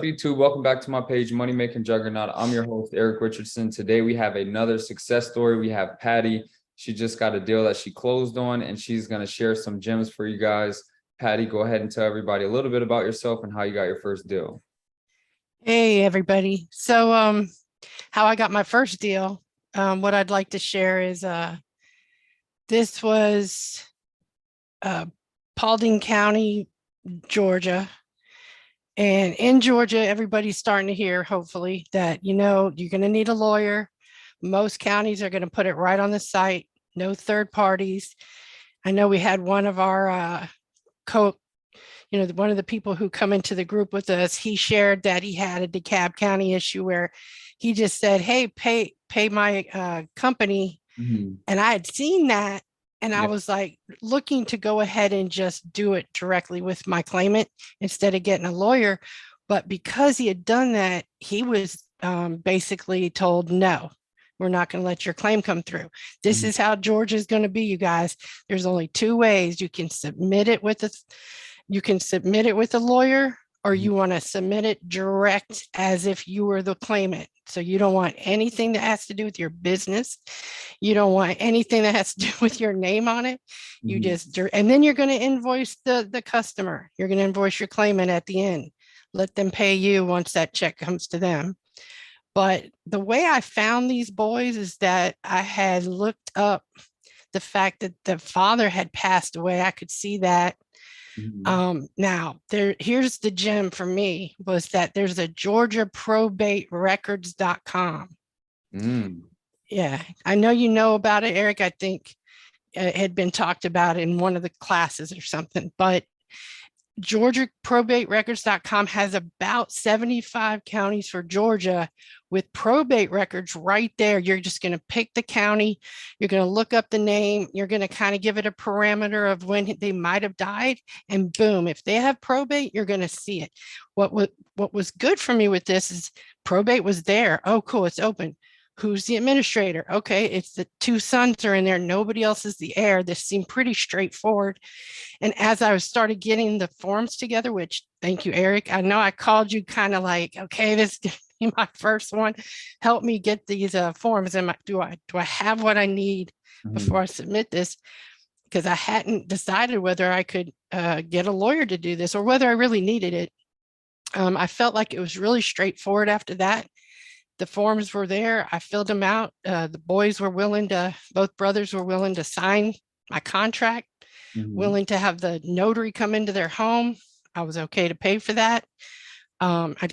YouTube? Welcome back to my page, Money Making Juggernaut. I'm your host, Eric Richardson. Today we have another success story. We have Patty. She just got a deal that she closed on, and she's going to share some gems for you guys. Patty, go ahead and tell everybody a little bit about yourself and how you got your first deal. Hey, everybody. So how I got my first deal, what I'd like to share is this was Paulding County, Georgia. And in Georgia, everybody's starting to hear, hopefully, that, you're going to need a lawyer. Most counties are going to put it right on the site, no third parties. I know we had one of our one of the people who come into the group with us, he shared that he had a DeKalb County issue where he just said, hey, pay my company. Mm-hmm. And I had seen that. And Yeah. I was like looking to go ahead and just do it directly with my claimant instead of getting a lawyer. But because he had done that, he was basically told, no, we're not going to let your claim come through. This Mm-hmm. is how Georgia is going to be, you guys. There's only two ways. You can submit it with a lawyer, or you want to submit it direct as if you were the claimant. So you don't want anything that has to do with your business. You don't want anything that has to do with your name on it. You just, and then you're going to invoice the customer. You're going to invoice your claimant at the end. Let them pay you once that check comes to them. But the way I found these boys is that I had looked up the fact that the father had passed away. I could see that. Now here's the gem for me, was that there's a GeorgiaProbateRecords.com. Yeah, I know you know about it, Eric. I think it had been talked about in one of the classes or something, but GeorgiaProbateRecords.com has about 75 counties for Georgia with probate records right there. You're just going to pick the county. You're going to look up the name. You're going to kind of give it a parameter of when they might have died. And boom, if they have probate, you're going to see it. What was good for me with this is probate was there. Oh, cool. It's open. Who's the administrator? Okay, it's the two sons are in there. Nobody else is the heir. This seemed pretty straightforward. And as I started getting the forms together, which thank you, Eric. I know I called you kind of like, okay, this is gonna be my first one. Help me get these forms. Do I have what I need before I submit this? Because I hadn't decided whether I could get a lawyer to do this or whether I really needed it. I felt like it was really straightforward after that. The forms were there. I filled them out. The boys were both brothers were willing to sign my contract, willing to have the notary come into their home. I was okay to pay for that. I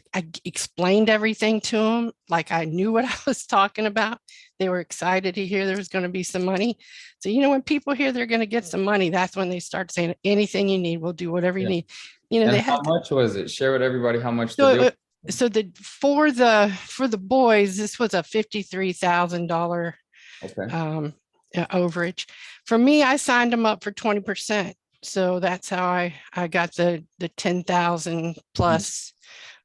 explained everything to them like I knew what I was talking about. They were excited to hear there was going to be some money. So, when people hear they're going to get some money, that's when they start saying anything you need, we'll do whatever you need. And how much was it? Share with everybody how much the deal. So for the boys, this was a $53,000 overage. For me, I signed them up for 20%. So that's how I got the 10,000 plus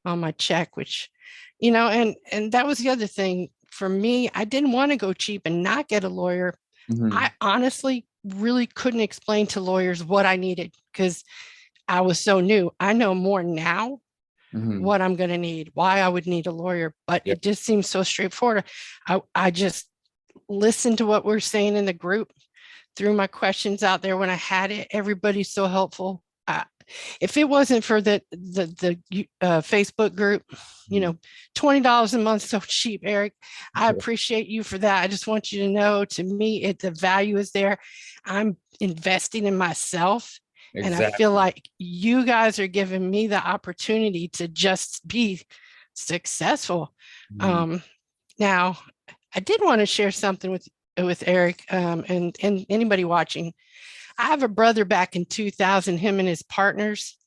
on my check, which, and that was the other thing for me. I didn't want to go cheap and not get a lawyer. I honestly really couldn't explain to lawyers what I needed because I was so new. I know more now what I'm going to need, why I would need a lawyer, but it just seems so straightforward. I just listened to what we're saying in the group, threw my questions out there when I had it. Everybody's so helpful. If it wasn't for the Facebook group, $20 a month, so cheap, Eric. I appreciate you for that. I just want you to know, to me, the value is there. I'm investing in myself. Exactly. And I feel like you guys are giving me the opportunity to just be successful. Now, I did want to share something with Eric and anybody watching. I have a brother back in 2000, him and his partners.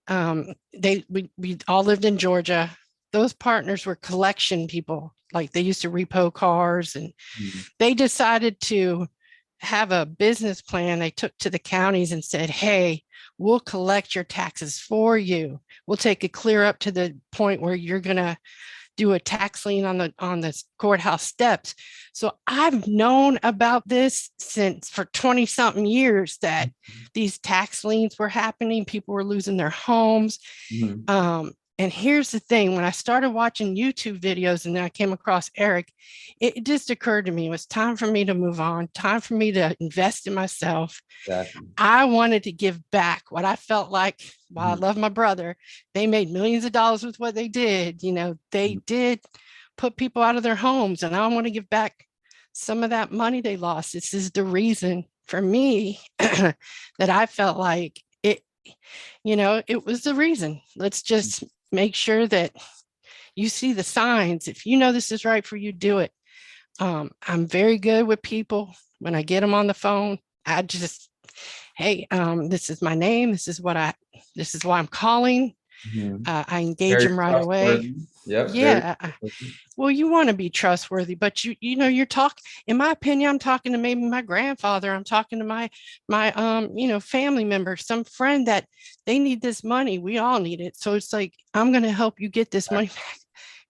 We all lived in Georgia. Those partners were collection people. Like they used to repo cars, and they decided to have a business plan they took to the counties and said, hey, we'll collect your taxes for you. We'll take it clear up to the point where you're going to do a tax lien on the courthouse steps. So I've known about this for 20 something years, that these tax liens were happening. People were losing their homes. And here's the thing, when I started watching YouTube videos and then I came across Eric, it just occurred to me, it was time for me to move on, time for me to invest in myself. Exactly. I wanted to give back what I felt like, while I Mhm. love my brother, they made millions of dollars with what they did. They Mhm. did put people out of their homes, and I want to give back some of that money they lost. This is the reason for me that I felt like it was the reason. Let's just make sure that you see the signs. If you know this is right for you, do it. I'm very good with people. When I get them on the phone, I just, hey, this is my name. This is why I'm calling. Mhm. I engage Very them right away. trustworthy. Yep, very Yeah. trustworthy. Well, you want to be trustworthy, but you're talking, in my opinion, I'm talking to maybe my grandfather. I'm talking to my family member, some friend that they need this money. We all need it. So it's like, I'm going to help you get this money back.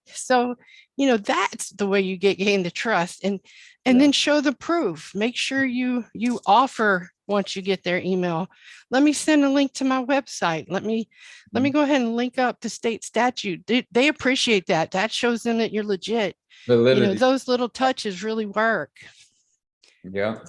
So, that's the way you gain the trust, and Yeah. then show the proof. Make sure you offer once you get their email. Let me send a link to my website. Let me Mhm. go ahead and link up to state statute. They appreciate that. That shows them that you're legit. Validity. Those little touches really work. Yeah.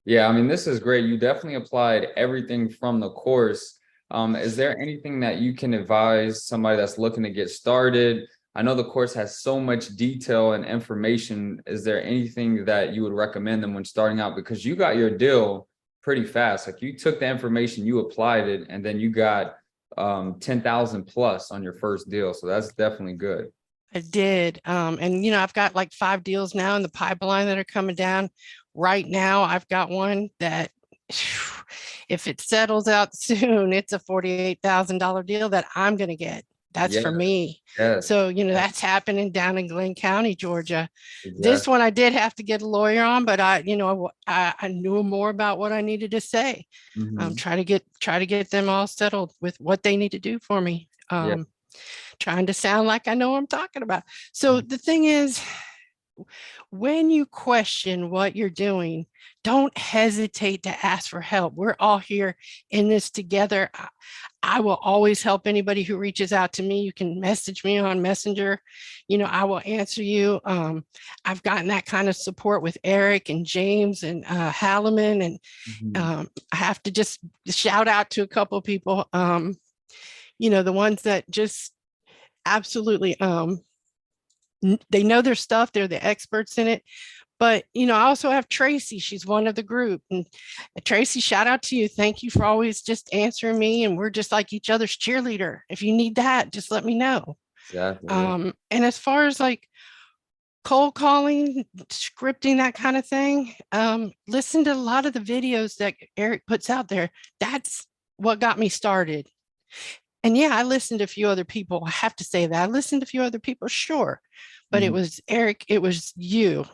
Yeah. I mean, this is great. You definitely applied everything from the course. Is there anything that you can advise somebody that's looking to get started? I know the course has so much detail and information. Is there anything that you would recommend them when starting out? Because you got your deal pretty fast. Like you took the information, you applied it, and then you got 10,000 plus on your first deal. So that's definitely good. I did. And I've got like 5 deals now in the pipeline that are coming down. Right now, I've got one that if it settles out soon, it's a $48,000 deal that I'm going to get. That's Yeah. for me. Yes. So, Yes. that's happening down in Glenn County, Georgia. This Exactly. one I did have to get a lawyer on, but I knew more about what I needed to say. Mhm. Try to get them all settled with what they need to do for me. Yeah. Trying to sound like I know what I'm talking about. So the thing is, when you question what you're doing, don't hesitate to ask for help. We're all here in this together. I will always help anybody who reaches out to me. You can message me on Messenger. I will answer you. I've gotten that kind of support with Eric and James and Halliman. And Mhm. I have to just shout out to a couple of people, the ones that just absolutely they know their stuff, they're the experts in it. But I also have Tracy, she's one of the group. And Tracy, shout out to you, thank you for always just answering me, and we're just like each other's cheerleader. If you need that, just let me know. Exactly. Yeah. And as far as like cold calling, scripting, that kind of thing, listen to a lot of the videos that Eric puts out there. That's what got me started. And yeah, I listened to a few other people. I have to say that I listened to a few other people, sure, but it Mhm. was Eric, it was you.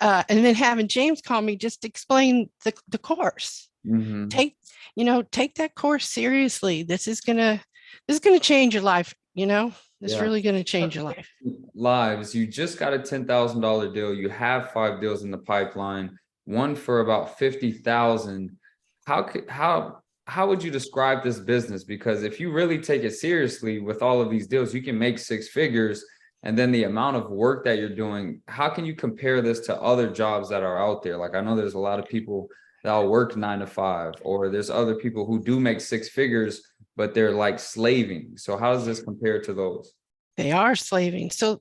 And then having James call me just to explain the course. Mhm. Take that course seriously. This is gonna change your life. It's Yeah. really gonna change your life. Lives, you just got a $10,000 deal. You have 5 deals in the pipeline, one for about 50,000. How would you describe this business? Because if you really take it seriously with all of these deals, you can make 6 figures. And then the amount of work that you're doing, how can you compare this to other jobs that are out there? Like I know there's a lot of people that'll work 9 to 5, or there's other people who do make 6 figures, but they're like slaving. So how does this compare to those? They are slaving. So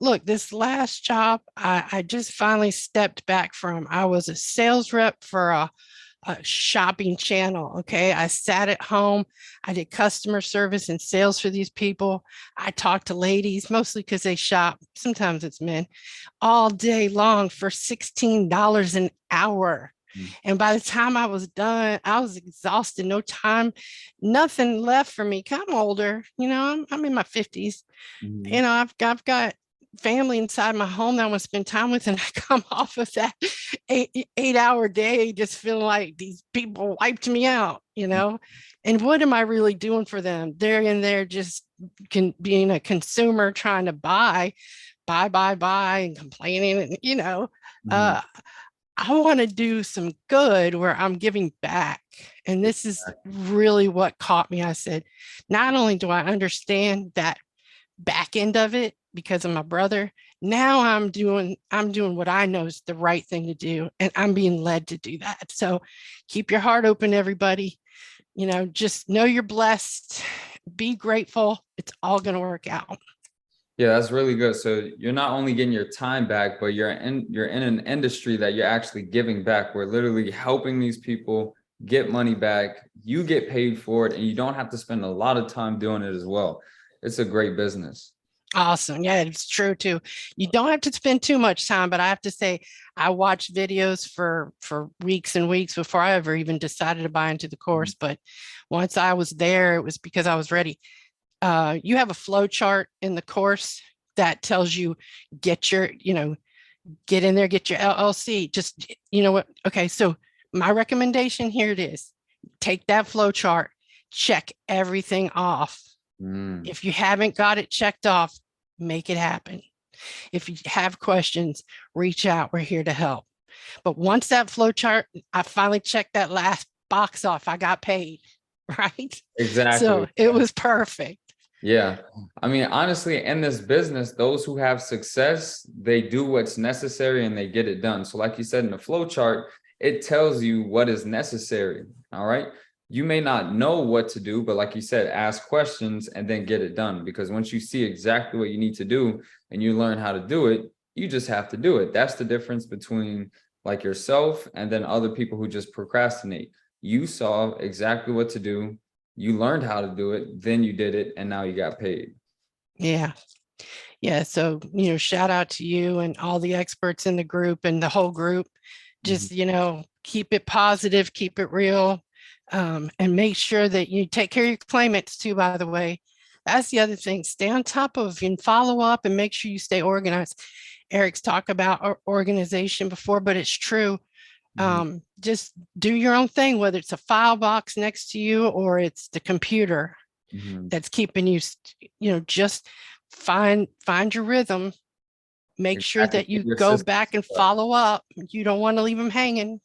look, this last job I just finally stepped back from. I was a sales rep for a shopping channel. Okay. I sat at home. I did customer service and sales for these people. I talked to ladies, mostly because they shop. Sometimes it's men, all day long for $16 an hour. Mhm. And by the time I was done, I was exhausted, no time, nothing left for me. I'm older, I'm in my 50s. Mhm. I've got family inside my home that I want to spend time with, and I come off of that 8 hour day just feeling like these people wiped me out. And what am I really doing for them? They're in there just being a consumer trying to buy, and complaining, Mhm. uh I want to do some good where I'm giving back. And this is really what caught me. I said, not only do I understand that back end of it because of my brother, now I'm doing what I know is the right thing to do. And I'm being led to do that. So keep your heart open, everybody. Just know you're blessed. Be grateful. It's all going to work out. Yeah, that's really good. So you're not only getting your time back, but you're in an industry that you're actually giving back. We're literally helping these people get money back. You get paid for it, and you don't have to spend a lot of time doing it as well. It's a great business. Awesome. Yeah, it's true too. You don't have to spend too much time, but I have to say, I watched videos for weeks and weeks before I ever even decided to buy into the course. But once I was there, it was because I was ready. You have a flow chart in the course that tells you get in there, get your LLC. Just, what? Okay. So my recommendation here it is. Take that flow chart, check everything off. If you haven't got it checked off, make it happen. If you have questions, reach out. We're here to help. But once that flow chart, I finally checked that last box off, I got paid, right? Exactly. So it was perfect. Yeah. I mean, honestly, in this business, those who have success, they do what's necessary and they get it done. So like you said, in the flow chart, it tells you what is necessary. All right. You may not know what to do, but like you said, ask questions and then get it done. Because once you see exactly what you need to do and you learn how to do it, you just have to do it. That's the difference between like yourself and then other people who just procrastinate. You saw exactly what to do. You learned how to do it, then you did it, and now you got paid. Yeah. Yeah. So, shout out to you and all the experts in the group and the whole group. Just, keep it positive, keep it real, and make sure that you take care of your claimants too, by the way. That's the other thing. Stay on top of and follow up and make sure you stay organized. Eric's talked about organization before, but it's true. Just do your own thing, whether it's a file box next to you or it's the computer that's keeping you, just find your rhythm. Make sure that you go back and follow up. You don't want to leave them hanging.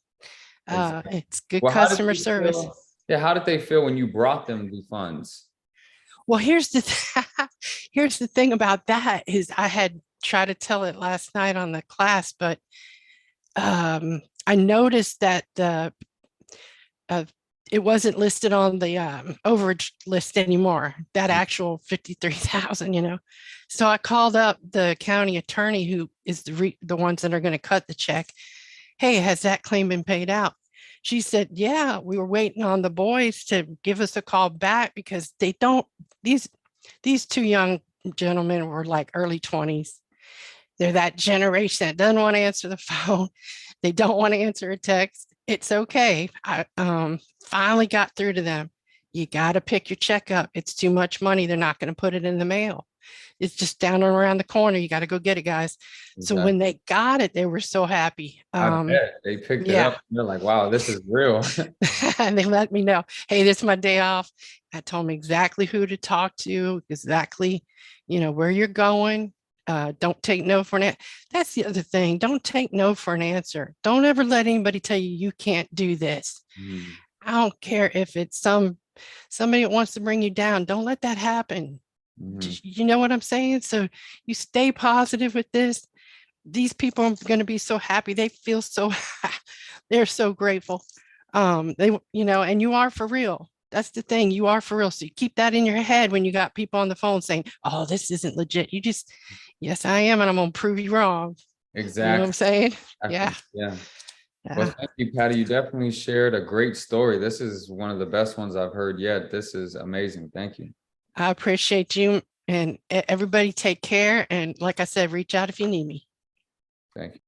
It's good customer service. Yeah. How did they feel when you brought them the funds? Well, here's the thing about that is I had tried to tell it last night on the class, but I noticed that it wasn't listed on the overage list anymore, that actual 53,000, So I called up the county attorney who is the ones that are going to cut the check. Hey, has that claim been paid out? She said, yeah, we were waiting on the boys to give us a call back because they don't, these two young gentlemen were like early 20s. They're that generation that doesn't want to answer the phone. They don't want to answer a text. It's okay. I finally got through to them. You got to pick your check up. It's too much money. They're not going to put it in the mail. It's just down and around the corner. You got to go get it, guys. Exactly. So when they got it, they were so happy. I bet. They picked it up. And they're like, wow, this is real. And they let me know, hey, this is my day off. I told them exactly who to talk to, exactly, where you're going. Don't take no for an answer. That's the other thing. Don't take no for an answer. Don't ever let anybody tell you you can't do this. I don't care if it's somebody that wants to bring you down. Don't let that happen. You know what I'm saying? So you stay positive with this. These people are going to be so happy. They feel so, they're so grateful. And you are for real. That's the thing. You are for real. So you keep that in your head when you got people on the phone saying, oh, this isn't legit. You just, yes, I am. And I'm going to prove you wrong. Exactly. You know what I'm saying? Yeah. Well, thank you, Patty. You definitely shared a great story. This is one of the best ones I've heard yet. This is amazing. Thank you. I appreciate you, and everybody take care. And like I said, reach out if you need me. Thank you.